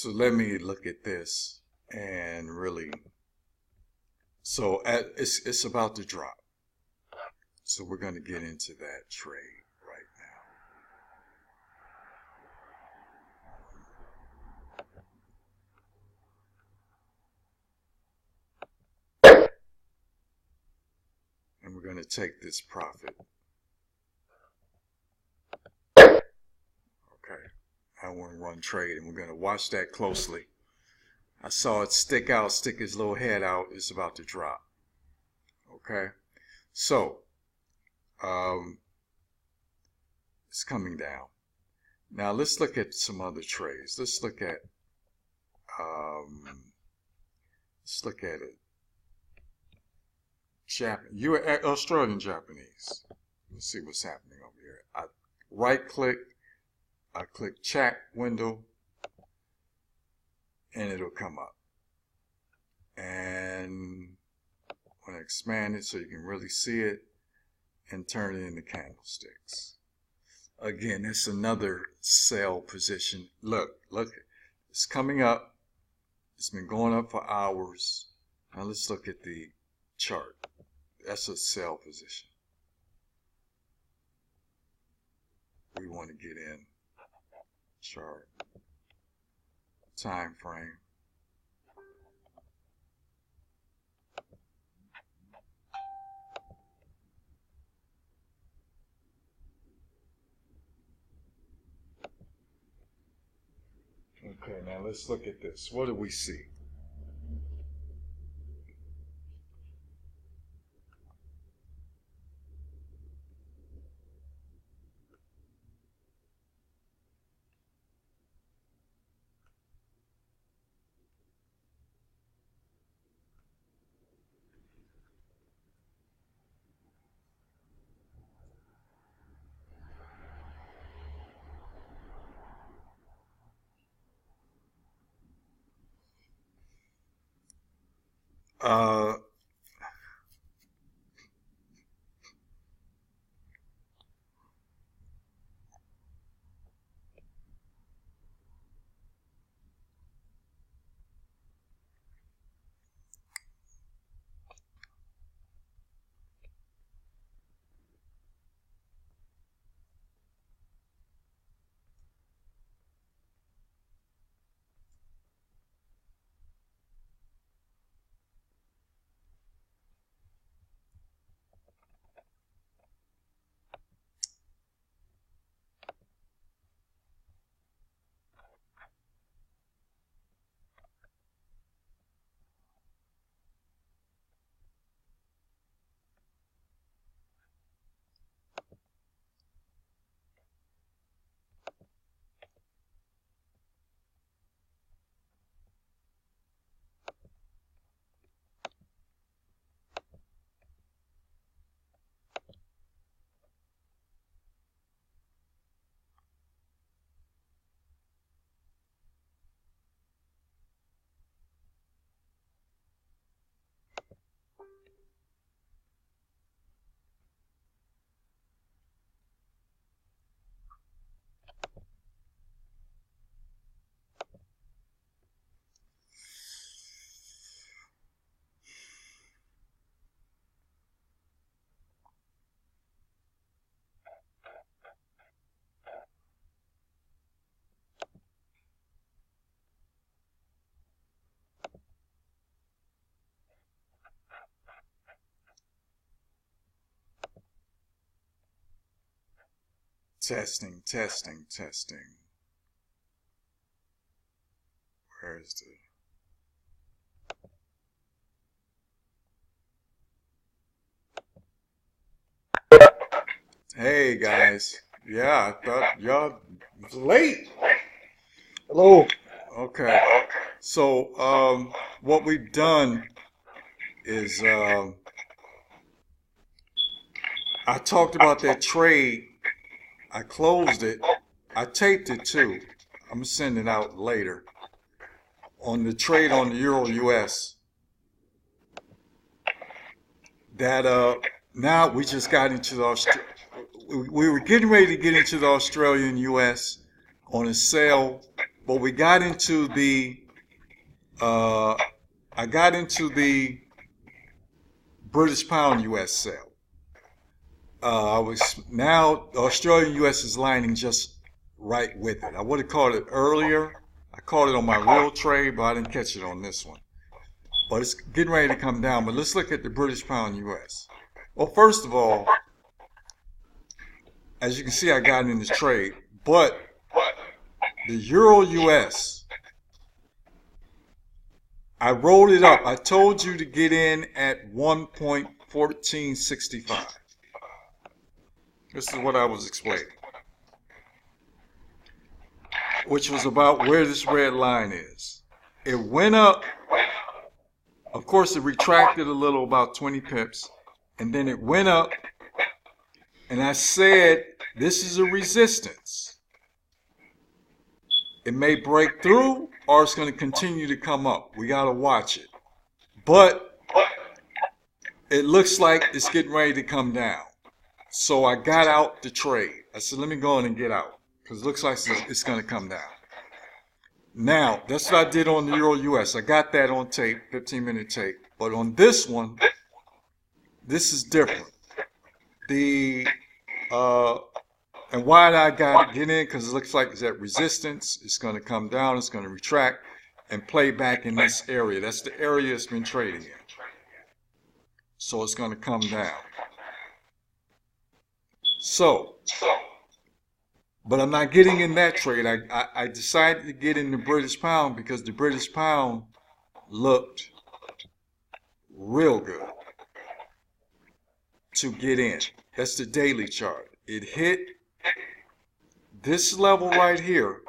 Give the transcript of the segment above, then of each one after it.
So let me look at this and really. So it's about to drop. So we're going to get into that trade right now. And we're going to take this profit. Okay. I want to run trade and we're going to watch that closely. I saw it stick his little head out. It's about to drop. Okay. So, it's coming down. Now let's look at some other trades. Let's look at it. Australian Japanese. Let's see what's happening over here. I right click, I click chat window, and it'll come up. And I want to expand it so you can really see it and turn it into candlesticks. Again, it's another sell position. Look, it's coming up. It's been going up for hours. Now let's look at the chart. That's a sell position. We want to get in chart, time frame. Okay, now let's look at this. What do we see? Uh, testing. Where's the... Hey guys. Yeah, I thought y'all was late. Hello. Okay. So, what we've done is, I talked about that trade. I closed it. I taped it too. I'm gonna send it out later. On the trade on the Euro US. That now we just got into the we were getting ready to get into the Australian US on a sell but we got into the, I got into the British pound US sale. Now the Australian US is lining just right with it. I would have caught it earlier. I caught it on my real trade, but I didn't catch it on this one. But it's getting ready to come down. But let's look at the British pound US. Well, first of all, as you can see, I got in this trade, but the Euro US, I rolled it up. I told you to get in at 1.1465. This is what I was explaining, which was about where this red line is. It went up. Of course, it retracted a little, about 20 pips, and then it went up, and I said, this is a resistance. It may break through, or it's going to continue to come up. We got to watch it. But it looks like it's getting ready to come down. So I got out the trade. I said, let me go in and get out, because it looks like it's going to come down. Now, that's what I did on the Euro US. I got that on tape, 15-minute tape. But on this one, this is different. And why did I get in? Because it looks like it's at resistance. It's going to come down. It's going to retract and play back in this area. That's the area it's been trading in. So it's going to come down. But I'm not getting in that trade. I decided to get in the British pound because the British pound looked real good to get in. That's the daily chart. It hit this level right here,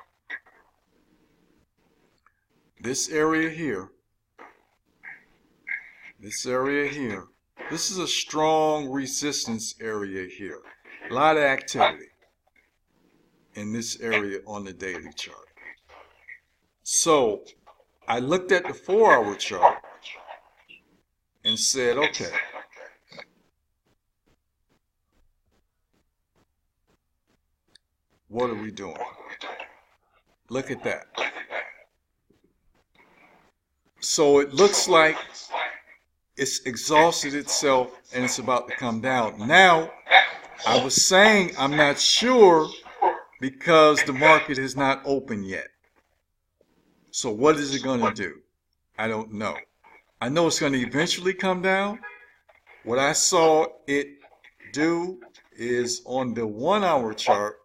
this area here, this area here. This is a strong resistance area here. A lot of activity in this area on the daily chart. So I looked at the 4-hour chart and said, okay, what are we doing? Look at that. So it looks like it's exhausted itself and it's about to come down. Now, I was saying I'm not sure because the market has not opened yet. So what is it going to do? I don't know. I know it's going to eventually come down. What I saw it do is on the 1-hour chart,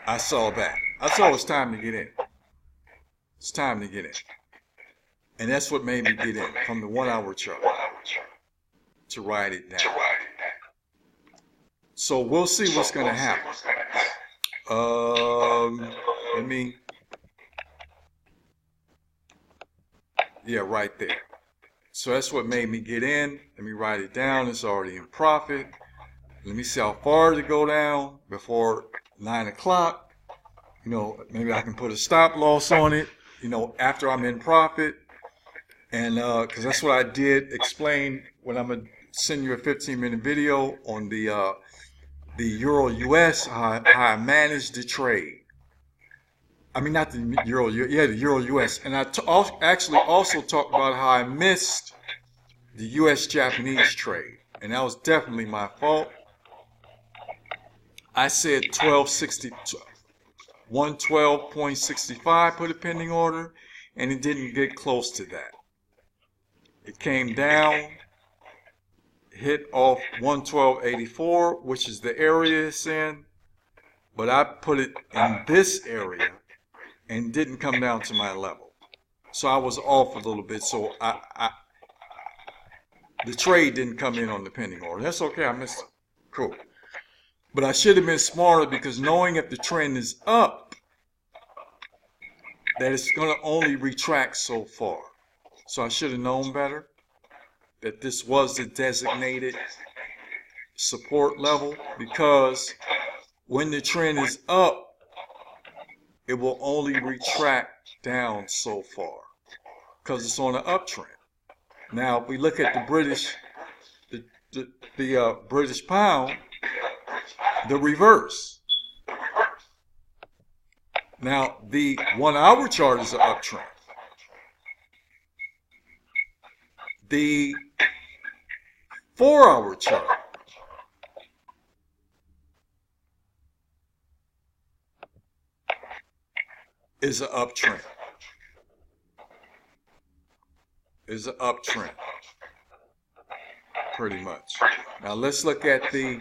I saw that. I saw it's time to get in. It's time to get in. And that's what made me get in from the 1-hour chart to ride it down. So we'll see what's going to happen. Yeah, right there. So that's what made me get in. Let me write it down. It's already in profit. Let me see how far to go down before 9 o'clock. You know, maybe I can put a stop loss on it, you know, after I'm in profit. And because that's what I did explain when I'm going to send you a 15-minute video on the Euro US, how I managed the trade. I mean, not the Euro, yeah, the Euro US. And I actually also talked about how I missed the US Japanese trade. And that was definitely my fault. I said 112.65, put a pending order, and it didn't get close to that. It came down, hit off 112.84, which is the area it's in, but I put it in this area and didn't come down to my level. So I was off a little bit, so the trade didn't come in on the pending order. That's okay, I missed it. Cool. But I should have been smarter because knowing if the trend is up, that it's going to only retract so far. So I should have known better that this was the designated support level, because when the trend is up, it will only retract down so far because it's on an uptrend. Now, if we look at the the British pound, the reverse. Now, the 1 hour chart is an uptrend. The 4 hour chart is an uptrend. Is an uptrend. Pretty much. Now let's look at the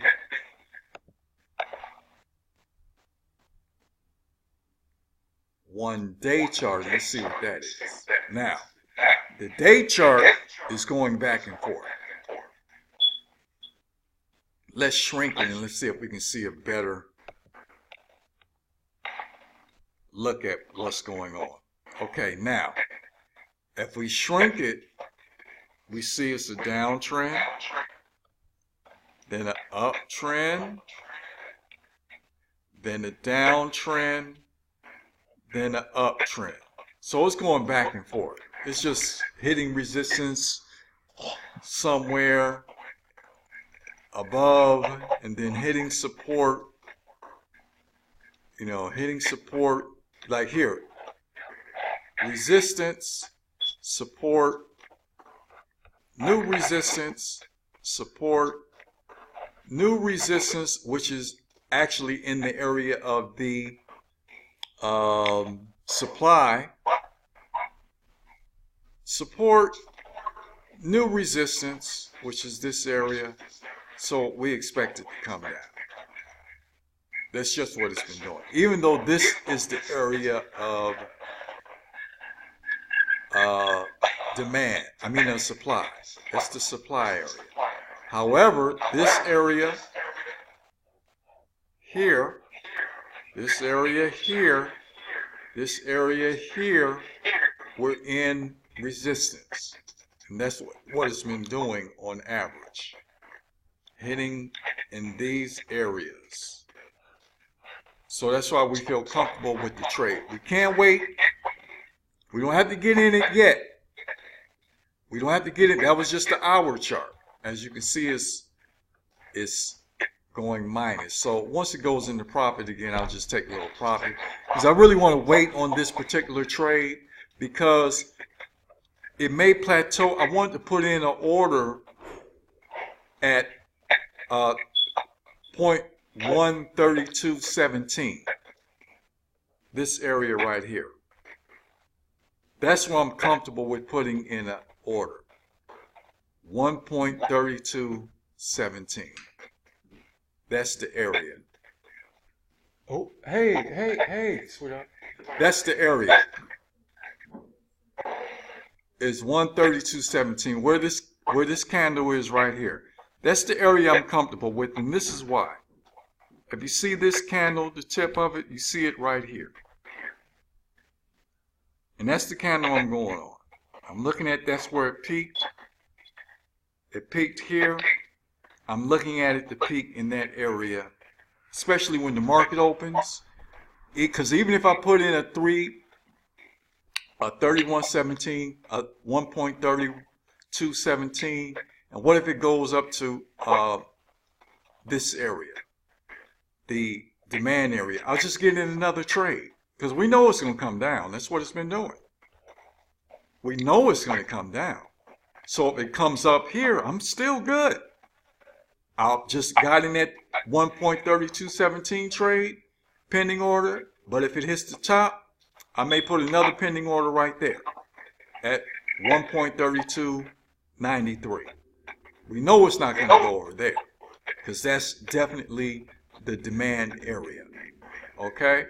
one-day chart. Let's see what that is. Now, the day chart is going back and forth. Let's shrink it and let's see if we can see a better look at what's going on. Okay, now, if we shrink it, we see it's a downtrend, then an uptrend, then a downtrend, then an uptrend. So it's going back and forth. It's just hitting resistance somewhere above and then hitting support, you know, hitting support like here. Resistance, support, new resistance, support, new resistance, which is actually in the area of the supply, support, new resistance, which is this area. So we expect it to come down. That's just what it's been doing. Even though this is the area of demand, supply. That's the supply area. However, this area here, this area here, this area here, we're in resistance. And that's what it's been doing on average. Hitting in these areas. So that's why we feel comfortable with the trade. We can't wait. We don't have to get in it yet. We don't have to get it. That was just the hour chart. As you can see, it's going minus. So once it goes into profit again, I'll just take a little profit. Because I really want to wait on this particular trade because it may plateau. I wanted to put in an order at 0.13217. This area right here. That's where I'm comfortable with putting in an order. 1.3217. That's the area. Oh, hey, sweetheart. That's the area. Is 132.17. Where this candle is right here. That's the area I'm comfortable with, and this is why. If you see this candle, the tip of it, you see it right here. And that's the candle I'm going on. I'm looking at that's where it peaked. It peaked here. I'm looking at it to peak in that area, especially when the market opens. Because even if I put in a 31.17, a 1.3217, and what if it goes up to this area, the demand area? I'll just get in another trade because we know it's going to come down. That's what it's been doing. We know it's going to come down. So if it comes up here, I'm still good. I'll just got in that 1.3217 trade, pending order. But if it hits the top, I may put another pending order right there at 1.3293. We know it's not going to go over there because that's definitely the demand area. Okay?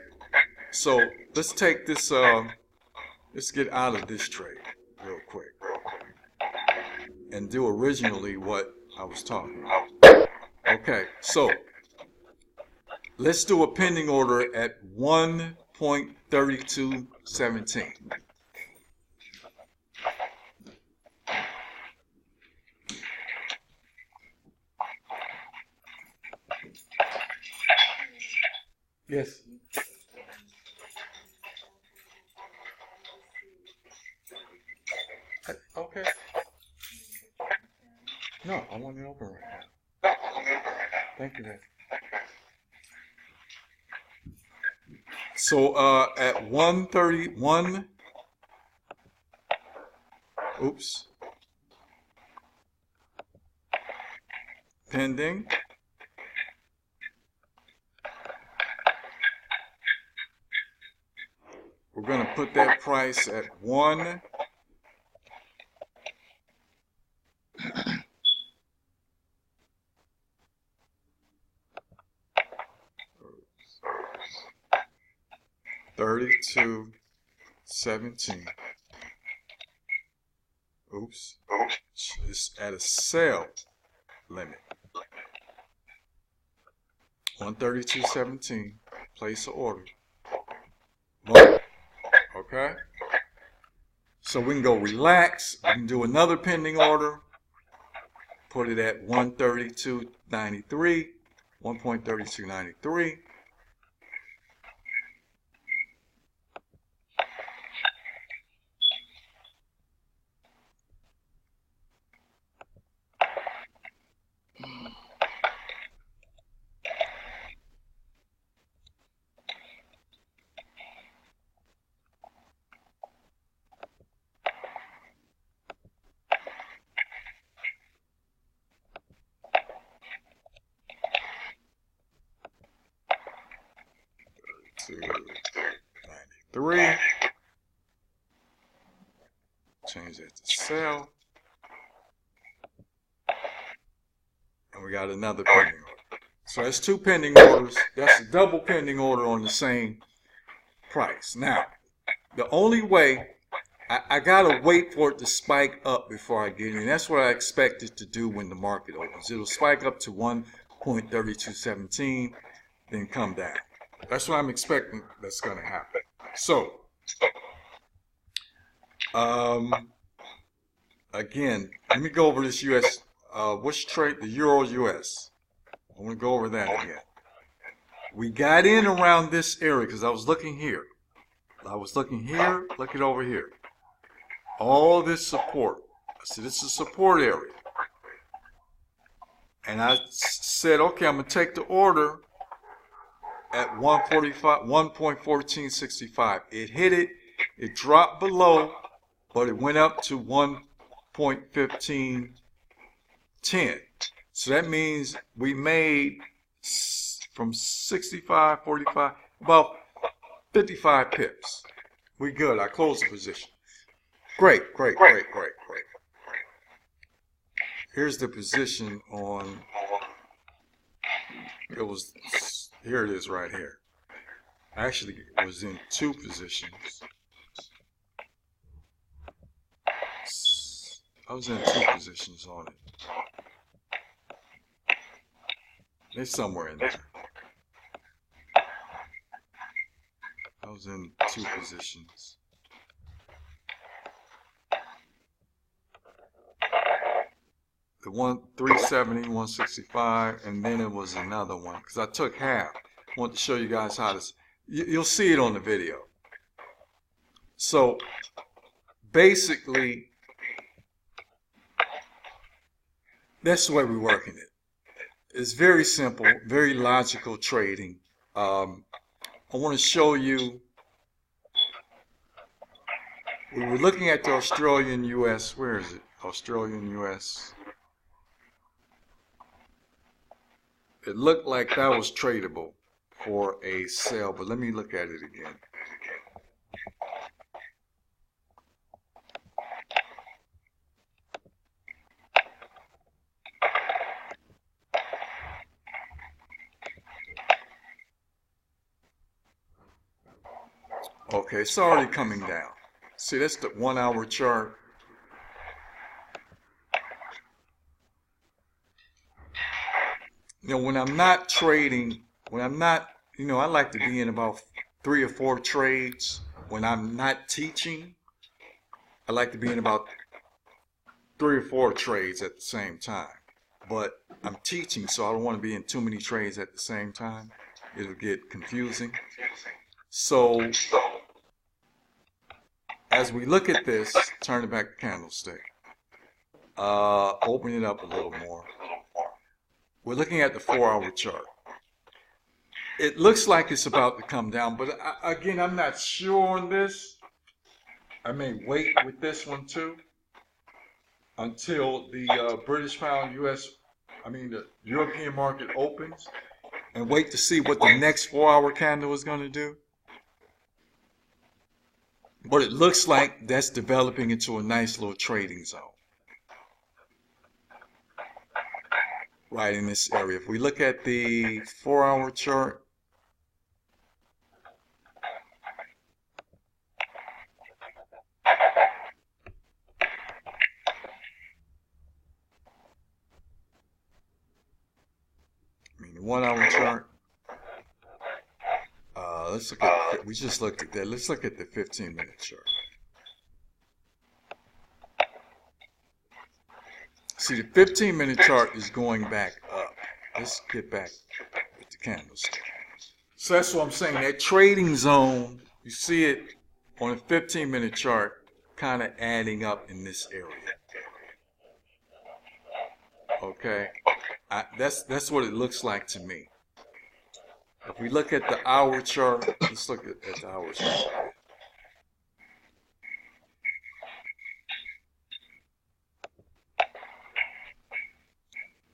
So let's take this, let's get out of this trade real quick and do originally what I was talking about. Okay, so let's do a pending order at 1.3217. Yes. Okay. No, I want it open right now. Thank you, man. So at 1:31, oops, pending. We're going to put that price at 1. $32.17. Oops. It's at a sale limit. 132.17. Place an order. Boom. Okay. So we can go relax. We can do another pending order. Put it at 132.93. 1.3293. $92.93. Change that to sell. And we got another pending order. So that's 2 pending orders. That's a double pending order on the same price. Now, the only way, I gotta wait for it to spike up before I get in. That's what I expect it to do when the market opens. It'll spike up to 1.3217, then come down. That's what I'm expecting that's going to happen. So, again, let me go over this US, which trade, the Euro US. I want to go over that again. We got in around this area because I was looking here. Look at over here. All this support. I said, this is a support area. And I said, okay, I'm going to take the order at 1.1465. It hit it. It dropped below, but it went up to 1.1510. So that means we made from 65, 45, about 55 pips. We good. I closed the position. Great. Here's the position on, here it is right here. Actually, it was in 2 positions. I was in 2 positions on it. It's somewhere in there. I was in 2 positions. The 370, 165, and then it was another one because I took half. I want to show you guys how this. You'll see it on the video. So basically, that's the way we're working it. It's very simple, very logical trading. I want to show you. We were looking at the Australian US. Where is it? Australian US. It looked like that was tradable for a sell, but let me look at it again. Okay, it's already coming down. See, that's the 1 hour chart. You know, when I'm not trading, I like to be in about 3 or 4 trades. When I'm not teaching, I like to be in about 3 or 4 trades at the same time. But I'm teaching, so I don't want to be in too many trades at the same time. It'll get confusing. So, as we look at this, turn it back to candlestick. Open it up a little more. We're looking at the 4-hour chart. It looks like it's about to come down, but again, I'm not sure on this. I may wait with this one too until the British pound the European market opens, and wait to see what the next 4-hour candle is going to do. But it looks like that's developing into a nice little trading zone right in this area. If we look at the 4-hour chart, the 1-hour chart, let's look at, we just looked at that. Let's look at the 15-minute chart. See, the 15-minute chart is going back up. Let's get back with the candlestick. So that's what I'm saying. That trading zone, you see it on a 15-minute chart, kind of adding up in this area. Okay, that's what it looks like to me. If we look at the hour chart, let's look at the hour chart.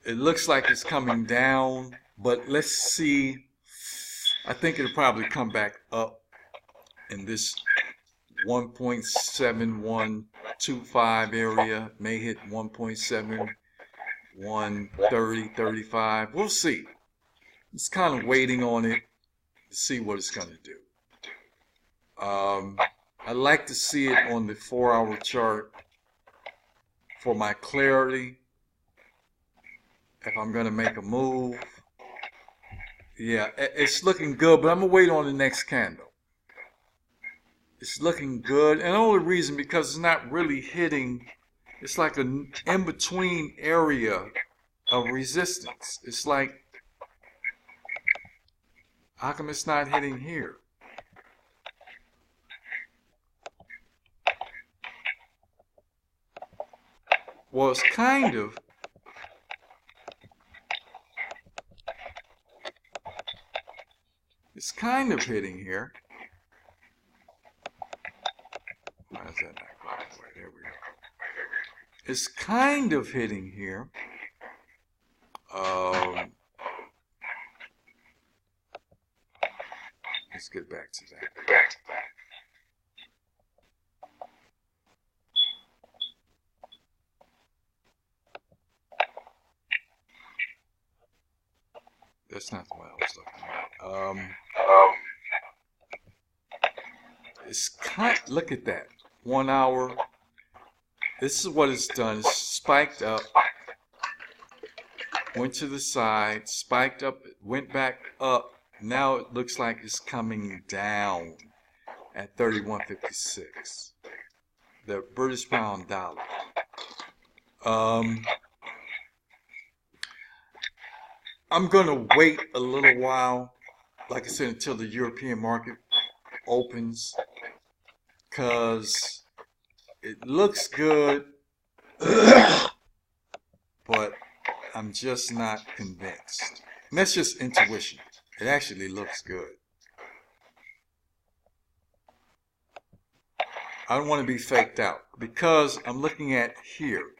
It looks like it's coming down, but let's see. I think it'll probably come back up in this 1.7125 area. May hit 1.7130, 35. We'll see. It's kind of waiting on it to see what it's going to do. I like to see it on the 4-hour chart for my clarity. If I'm going to make a move, yeah, it's looking good, but I'm going to wait on the next candle. It's looking good, and the only reason because it's not really hitting, it's like an in-between area of resistance. It's like, how come it's not hitting here? Well, it's kind of. It's kind of hitting here. Why is that not going away? There we go. It's kind of hitting here. Let's get back to that. That's not the one I was looking at. It's kind. Look at that. 1 hour. This is what it's done. It's spiked up, went to the side, spiked up, went back up. Now it looks like it's coming down at 31.56. The British pound dollar. I'm gonna wait a little while, like I said, until the European market opens, because it looks good, but I'm just not convinced. And that's just intuition. It actually looks good. I don't want to be faked out because I'm looking at here.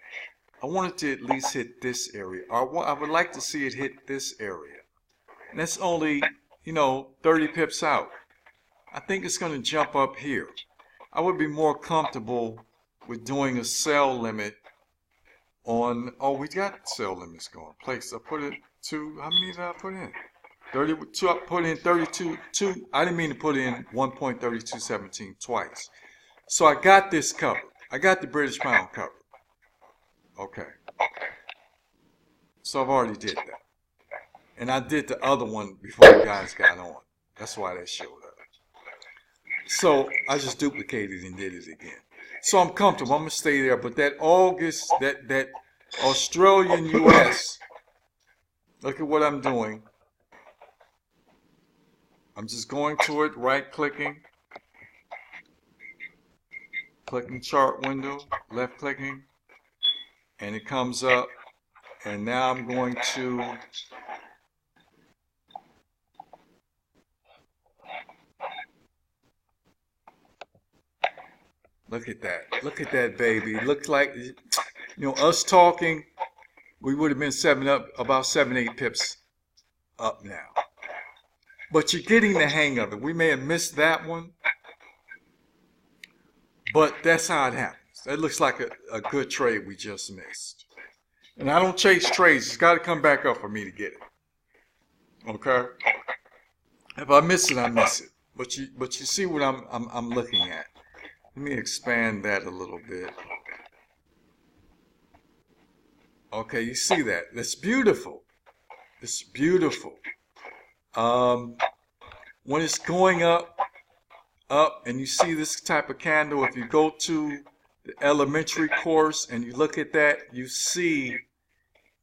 I want it to at least hit this area. I would like to see it hit this area. And that's only, 30 pips out. I think it's going to jump up here. I would be more comfortable with doing a sell limit on, we got sell limits going. Place, I put it to, how many did I put in? 32, I put in 32, I didn't mean to put in 1.3217 twice. So I got this covered. I got the British pound covered. Okay. So I've already did that. And I did the other one before you guys got on. That's why that showed up. So I just duplicated and did it again. So I'm comfortable. I'm going to stay there. But that August, that Australian US, look at what I'm doing. I'm just going to it, right-clicking. Clicking chart window, left-clicking. and it comes up, and now I'm going to look at that baby. Looks like, you know, us talking, we would have been about 7-8 pips up now. But you're getting the hang of it. We may have missed that one, but that's how it happens. That looks like a good trade we just missed. And I don't chase trades. It's got to come back up for me to get it. Okay? If I miss it, I miss it. But you see what I'm looking at. Let me expand that a little bit. Okay, you see that? That's beautiful. It's beautiful. When it's going up, and you see this type of candle, if you go to the elementary course and you look at that, you see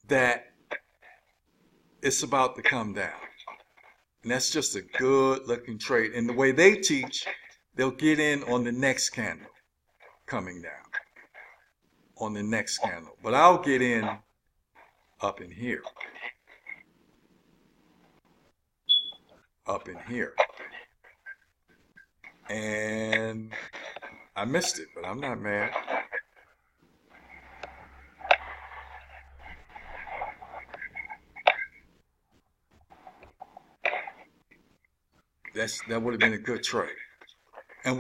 that it's about to come down. And that's just a good looking trade. And the way they teach, they'll get in on the next candle coming down. On the next candle. But I'll get in up in here. Up in here. And I missed it, but I'm not mad. That would have been a good trade. And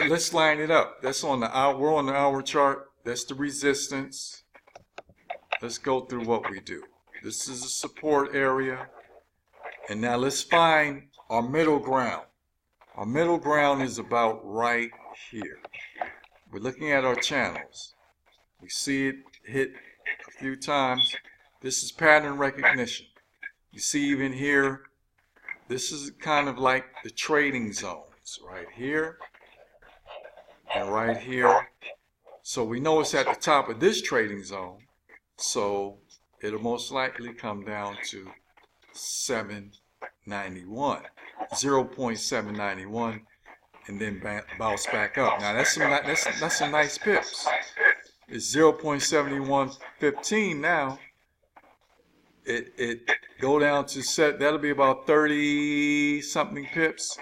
let's line it up. That's on the hour. We're on the hour chart. That's the resistance. Let's go through what we do. This is a support area. And now let's find our middle ground. Our middle ground is about right here. We're looking at our channels. We see it hit a few times. This is pattern recognition. You see even here, this is kind of like the trading zones right here and right here. So we know it's at the top of this trading zone. So it'll most likely come down to 791, 0.791, and then bounce back up. Now that's some nice pips. It's 0.7115 now. It go down to set. That'll be about 30 something pips.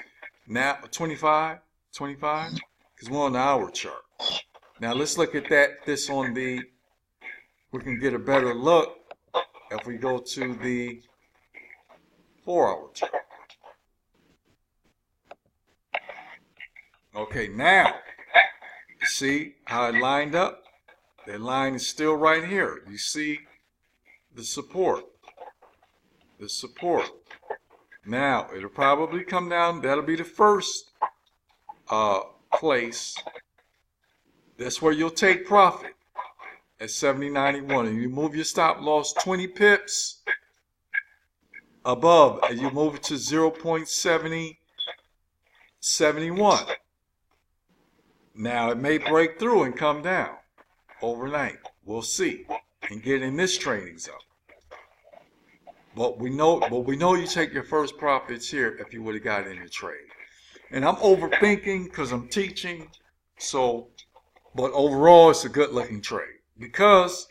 Now 25, because we're on the hour chart. Now let's look at this on the. We can get a better look if we go to the 4-hour chart. Okay, now you see how it lined up? That line is still right here. You see the support. The support. Now it'll probably come down. That'll be the first place. That's where you'll take profit at 70.91, and you move your stop loss 20 pips above, and you move it to 0.7071. Now it may break through and come down overnight. We'll see, and get in this trading zone. But we know you take your first profits here if you would have got in the trade. And I'm overthinking because I'm teaching. So, but overall, it's a good looking trade because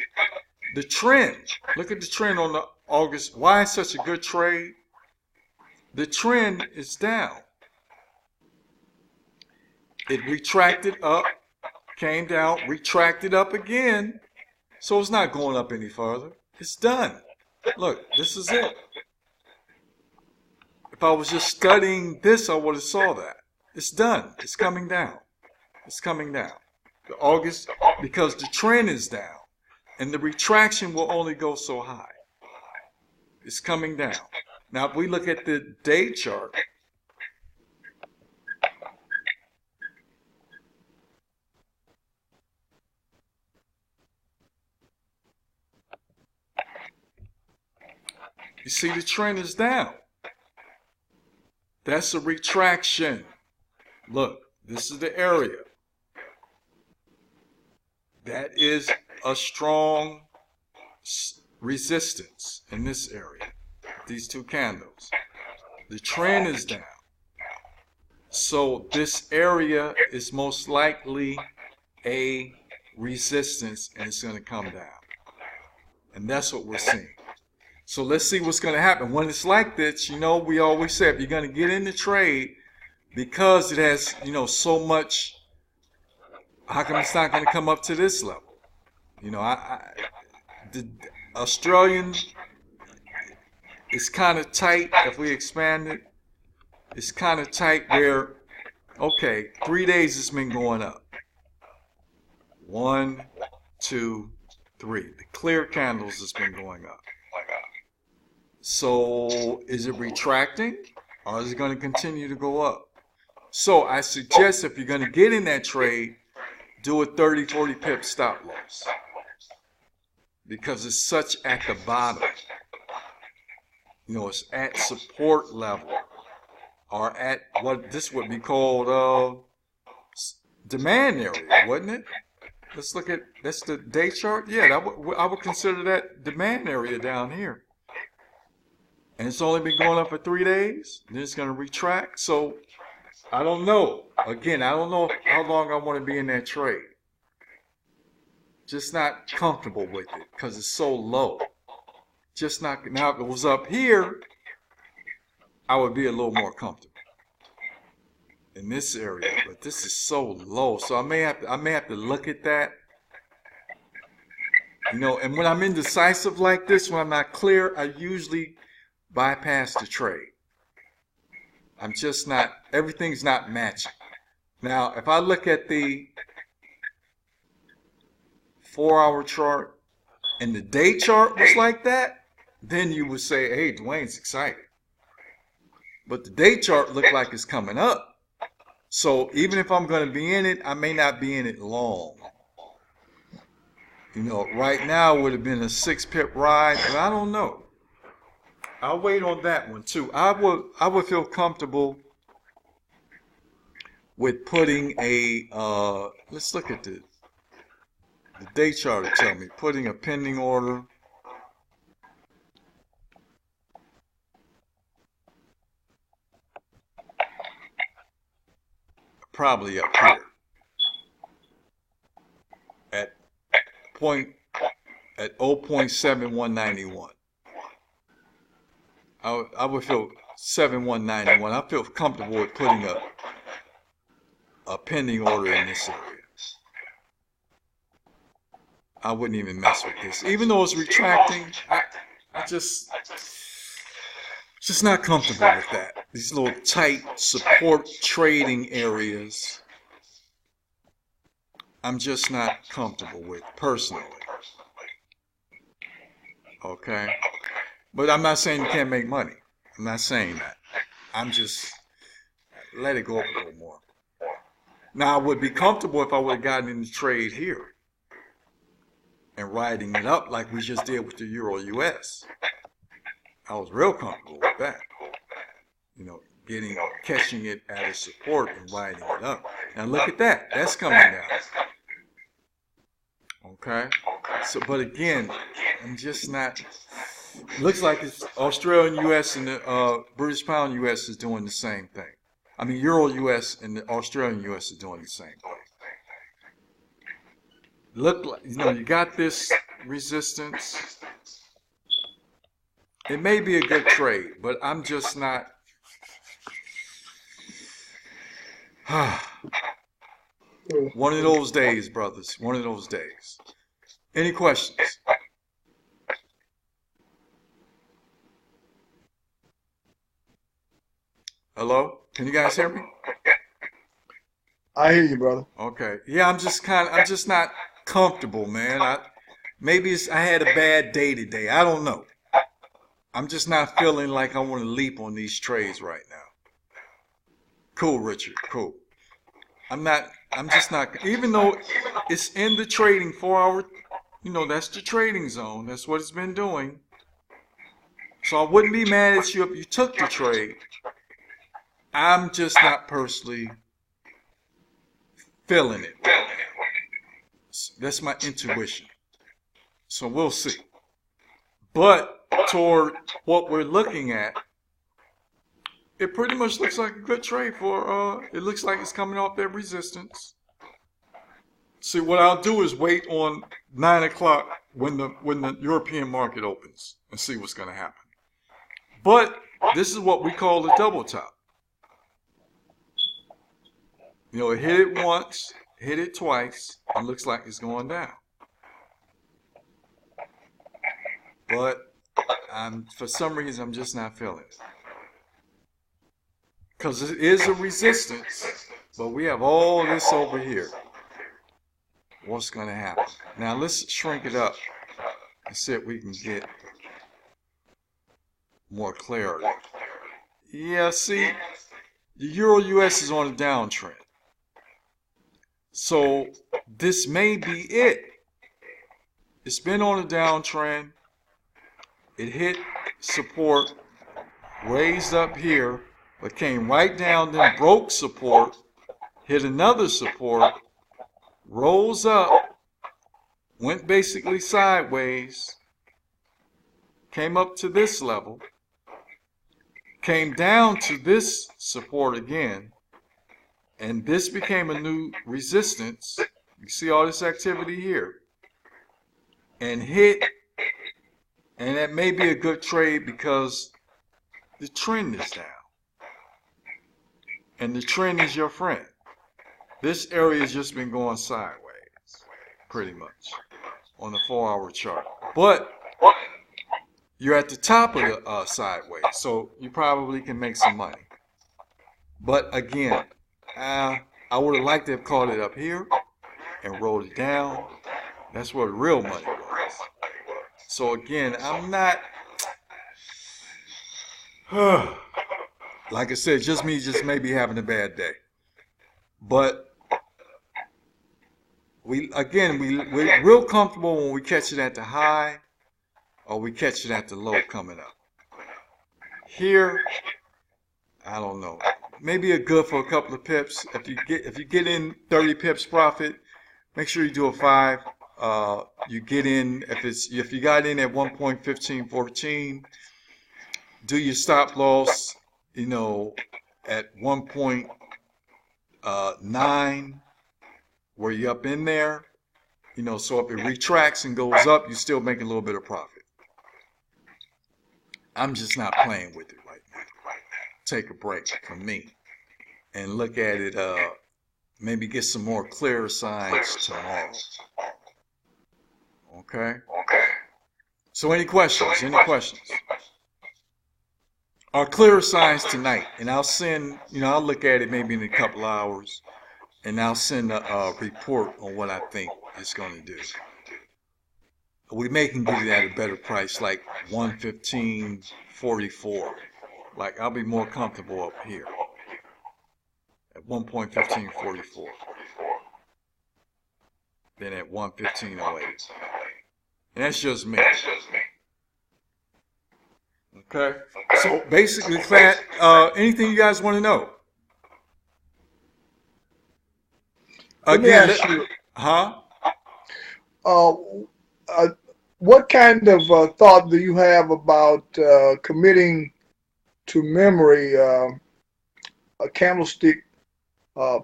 the trend. Look at the trend on the August. Why is such a good trade? The trend is down. It retracted up, came down, retracted up again. So it's not going up any further. It's done. Look, this is it. If I was just studying this, I would have saw that. It's done. It's coming down. It's coming down. The August, because the trend is down, and the retraction will only go so high. It's coming down. Now, if we look at the day chart, you see the trend is down. That's a retraction. Look, this is the area. That is a strong resistance in this area. These two candles. The trend is down. So this area is most likely a resistance, and it's going to come down. And that's what we're seeing. So let's see what's going to happen. When it's like this, you know, we always say if you're going to get in the trade, because it has, you know, so much, how come it's not going to come up to this level? You know, the Australian is kind of tight. If we expand it, it's kind of tight where, okay, 3 days it's been going up. 1, 2, 3. The clear candles has been going up. So is it retracting or is it going to continue to go up? So I suggest if you're going to get in that trade, do a 30, 40 pip stop loss, because it's such at the bottom. You know, it's at support level, or at what this would be called demand area, wouldn't it? Let's look at, that's the day chart. Yeah, I would consider that demand area down here. And it's only been going up for 3 days. Then it's going to retract. So I don't know. Again, I don't know how long I want to be in that trade. Just not comfortable with it because it's so low. Just not. Now, if it was up here, I would be a little more comfortable in this area. But this is so low, so I may have to look at that. You know, and when I'm indecisive like this, when I'm not clear, I usually bypass the trade. I'm just not. Everything's not matching. Now, if I look at the 4-hour chart and the day chart was like that, then you would say, hey, Dwayne's excited. But the day chart looked like it's coming up. So even if I'm going to be in it, I may not be in it long. You know, right now would have been a 6 pip ride, but I don't know. I'll wait on that one too. I would feel comfortable with putting a, let's look at the day chart to tell me, putting a pending order. Probably up here at 0.7191. I would feel 7191. I feel comfortable with putting a pending order in this area. I wouldn't even mess with this, even though it's retracting. I just not comfortable with that. These little tight support trading areas, I'm just not comfortable with personally. Okay? But I'm not saying you can't make money. I'm not saying that. I'm just, let it go up a little more. Now, I would be comfortable if I would have gotten in the trade here and riding it up like we just did with the Euro US. I was real comfortable with that. You know, catching it at a support and riding it up. Now look at that. That's coming down. Okay? So, but again, I'm just not. Looks like it's Australian US and the British pound US is doing the same thing. I mean, Euro US and the Australian US are doing the same thing. Look like, you know, you got this resistance. It may be a good trade, but I'm just not. One of those days, brothers. One of those days. Any questions? Hello? Can you guys hear me? I hear you, brother. Okay. Yeah, I'm just not comfortable, man. Maybe I had a bad day today. I don't know. I'm just not feeling like I want to leap on these trades right now. Cool, Richard. Cool. I'm just not, even though it's in the trading 4-hour, you know, that's the trading zone. That's what it's been doing. So I wouldn't be mad at you if you took the trade. I'm just not personally feeling it. That's my intuition. So we'll see. But toward what we're looking at, it pretty much looks like a good trade for, it looks like it's coming off that resistance. See, what I'll do is wait on 9 o'clock when the European market opens and see what's going to happen. But this is what we call a double top. You know, it hit it once, hit it twice, and looks like it's going down. But for some reason, I'm just not feeling it. Because it is a resistance, but we have all this over here. What's going to happen? Now, let's shrink it up and see if we can get more clarity. Yeah, see, the Euro-US is on a downtrend. So this may be it. It's been on a downtrend. It hit support, raised up here, but came right down, then broke support, hit another support, rose up, went basically sideways, came up to this level, came down to this support again, and this became a new resistance. You see all this activity here, and hit, and that may be a good trade because the trend is down, and the trend is your friend. This area has just been going sideways, pretty much, on the 4-hour chart. But you're at the top of the sideways, so you probably can make some money. But again, I would have liked to have caught it up here and rolled it down. That's where the real money was. So again, I'm not, like I said, just me just maybe having a bad day. But we're real comfortable when we catch it at the high or we catch it at the low coming up. Here, I don't know. Maybe a good for a couple of pips. If you get in 30 pips profit, make sure you do a 5. You get in if you got in at 1.1514, do your stop loss, you know, at 1.9, where you're up in there, you know, so if it retracts and goes up, you still make a little bit of profit. I'm just not playing with it right now. Take a break from me and look at it, maybe get some more clearer signs tomorrow. Okay? So any questions? Or clearer signs tonight, and I'll send, you know, I'll look at it maybe in a couple hours, and I'll send a report on what I think it's going to do. We may can get it at a better price, like 115.44. Like I'll be more comfortable up here at 1.1544 than at 115.08. And that's just me. Okay. So basically, anything you guys want to know? Again, what kind of thought do you have about committing to memory candlestick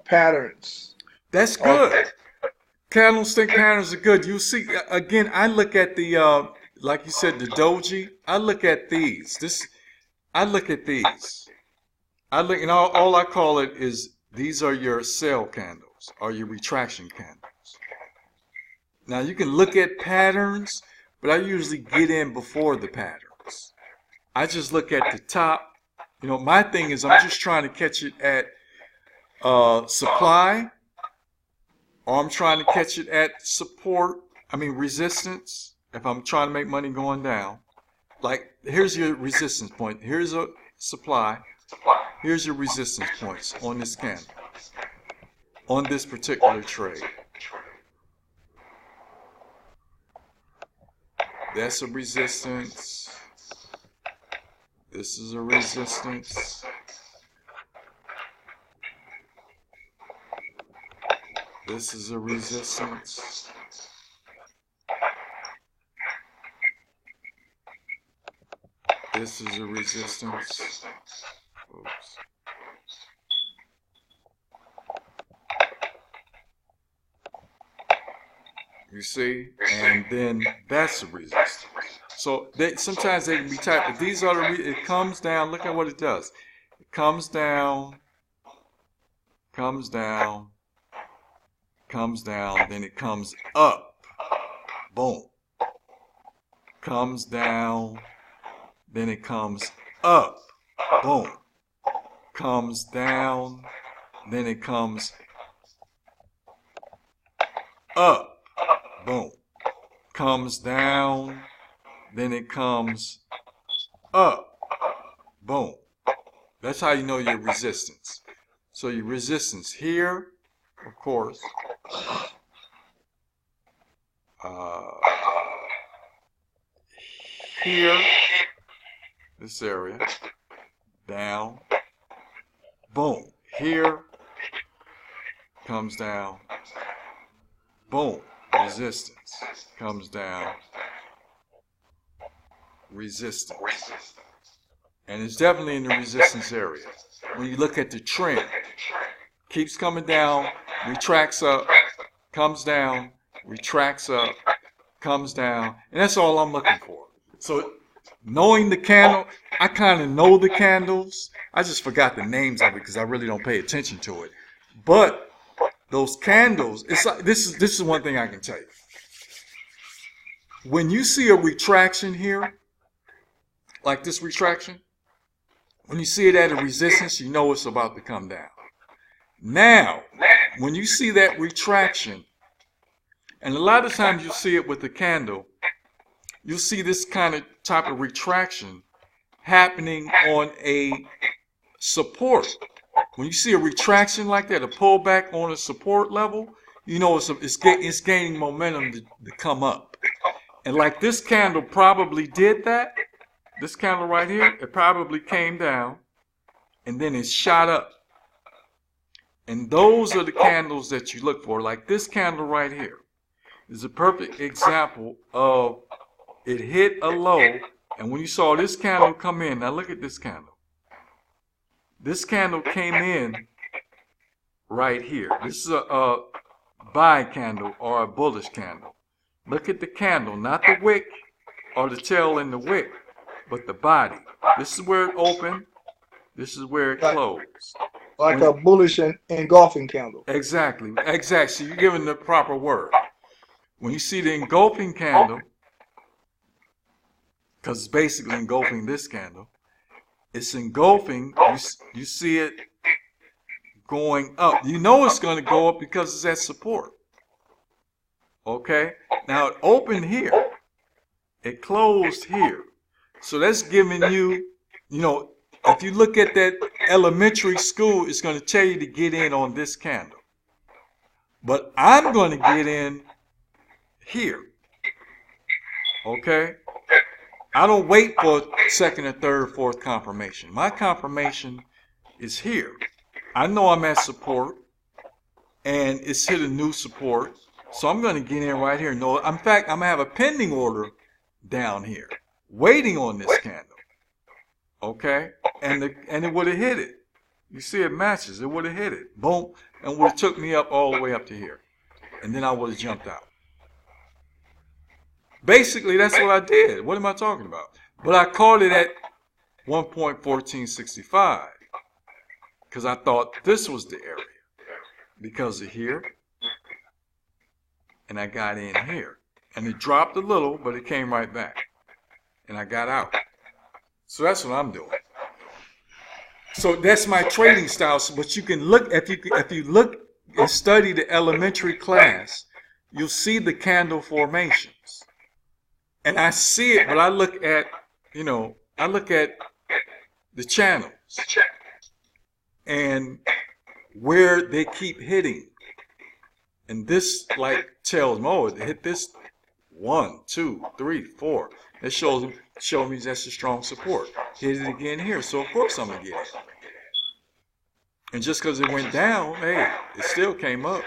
patterns? That's good. Candlestick patterns are good. You see, again, I look at the, like you said, the doji. I look at these. And all I call it is, these are your sell candles or your retraction candles. Now you can look at patterns, but I usually get in before the patterns. I just look at the top. You know, my thing is I'm just trying to catch it at supply, or I'm trying to catch it at resistance, if I'm trying to make money going down. Like, here's your resistance point. Here's a supply. Here's your resistance points on this candle, on this particular trade. That's a resistance. This is a resistance. This is a resistance. This is a resistance. Oops. You see? And then that's the resistance. So sometimes they can be tight, but these are it comes down. Look at what it does. It comes down, comes down, comes down, then it comes up. Boom. Comes down, then it comes up. Boom. Comes down, then it comes up. Boom. Comes down, then it comes up. Boom. That's how you know your resistance. So your resistance here, of course, here, this area, down, boom. Here, comes down, boom. Resistance comes down, resistance. And it's definitely in the resistance area. When you look at the trend, keeps coming down, retracts up, comes down, retracts up, comes down, and that's all I'm looking for. So knowing the candle, I kind of know the candles. I just forgot the names of it because I really don't pay attention to it. But those candles, it's like this is one thing I can tell you. When you see a retraction here, like this retraction, when you see it at a resistance, you know it's about to come down. Now, when you see that retraction, and a lot of times you'll see it with the candle, you'll see this kind of type of retraction happening on a support. When you see a retraction like that, a pullback on a support level, you know it's gaining momentum to come up. And like this candle probably did that. This candle right here, it probably came down and then it shot up. And those are the candles that you look for. Like this candle right here is a perfect example of it hit a low. And when you saw this candle come in, now look at this candle. This candle came in right here. This is a buy candle or a bullish candle. Look at the candle, not the wick or the tail in the wick, but the body. This is where it opened. This is where it closed. Like a bullish engulfing candle. Exactly. Exactly. So you're giving the proper word. When you see the engulfing candle, because it's basically engulfing this candle, it's engulfing, you see it going up. You know it's going to go up because it's at support. Okay? Now it opened here. It closed here. So that's giving you, if you look at that elementary school, it's going to tell you to get in on this candle. But I'm going to get in here. Okay? I don't wait for second or third or fourth confirmation. My confirmation is here. I know I'm at support and it's hit a new support. So I'm going to get in right here. No, in fact, I'm going to have a pending order down here waiting on this candle. Okay? And it would have hit it. You see it matches. It would have hit it. Boom. And would have took me up all the way up to here. And then I would have jumped out. Basically, that's what I did. What am I talking about? But I called it at 1.1465 because I thought this was the area because of here. And I got in here. And it dropped a little, but it came right back. And I got out. So that's what I'm doing. So that's my trading style. So, but you can look, if you look and study the elementary class, you'll see the candle formations. And I see it, but I look at, the channels and where they keep hitting. And this tells me, oh, it hit this 1, 2, 3, 4. It shows me that's a strong support. Hit it again here, so of course I'm gonna get it. And just because it went down, hey, it still came up.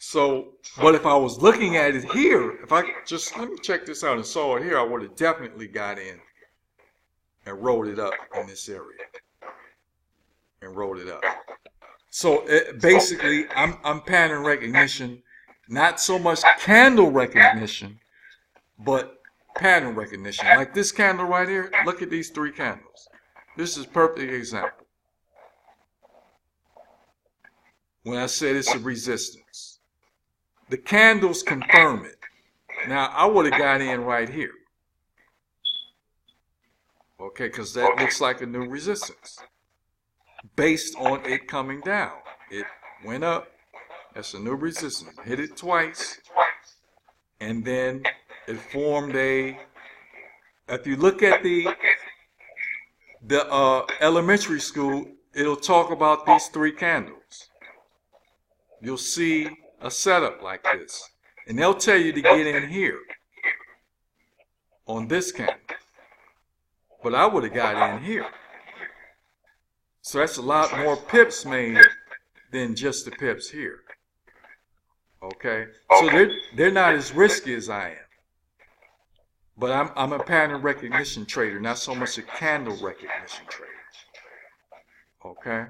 So, but if I was looking at it here, if I just, let me check this out and saw it here, I would have definitely got in and rolled it up in this area. And rolled it up. So basically, I'm pattern recognition not so much candle recognition, but pattern recognition. Like this candle right here, look at these 3 candles. This is a perfect example. When I said it's a resistance, the candles confirm it. Now, I would have got in right here. Okay, because that looks like a new resistance based on it coming down. It went up. That's a new resistance. Hit it twice. And then it formed a, if you look at the elementary school, it'll talk about these 3 candles. You'll see a setup like this. And they'll tell you to get in here on this candle. But I would have got in here. So that's a lot more pips made than just the pips here. Okay? So they're not as risky as I am. But I'm a pattern recognition trader, not so much a candle recognition trader. Okay?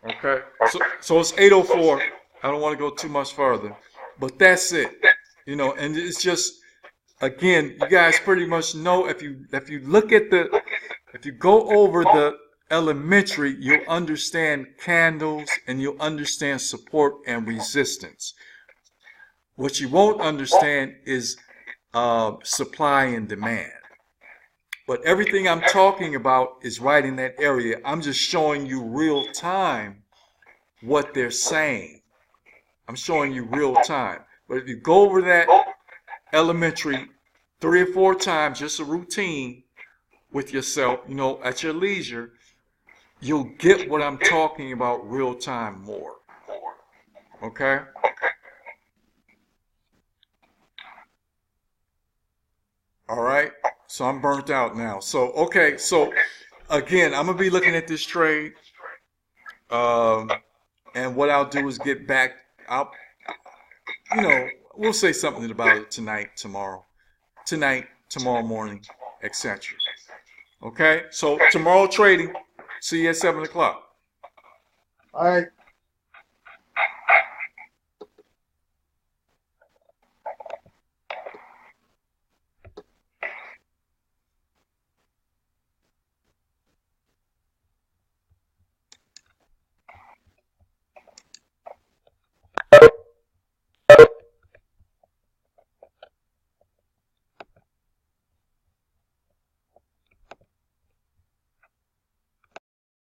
Okay? So it's 8:04. I don't want to go too much further. But that's it. You know, and it's just, again, you guys pretty much know if you look at if you go over the elementary, you'll understand candles and you'll understand support and resistance. What you won't understand is supply and demand. But everything I'm talking about is right in that area. I'm just showing you real time what they're saying. I'm showing you real time. But if you go over that elementary 3 or 4 times, just a routine with yourself, you know, at your leisure, you'll get what I'm talking about real time more. Okay? All right. So I'm burnt out now. So, okay. So again, I'm going to be looking at this trade. And what I'll do is get back. You know, we'll say something about it tonight, tomorrow morning, etc. Okay. So tomorrow trading. See you at 7 o'clock. All right.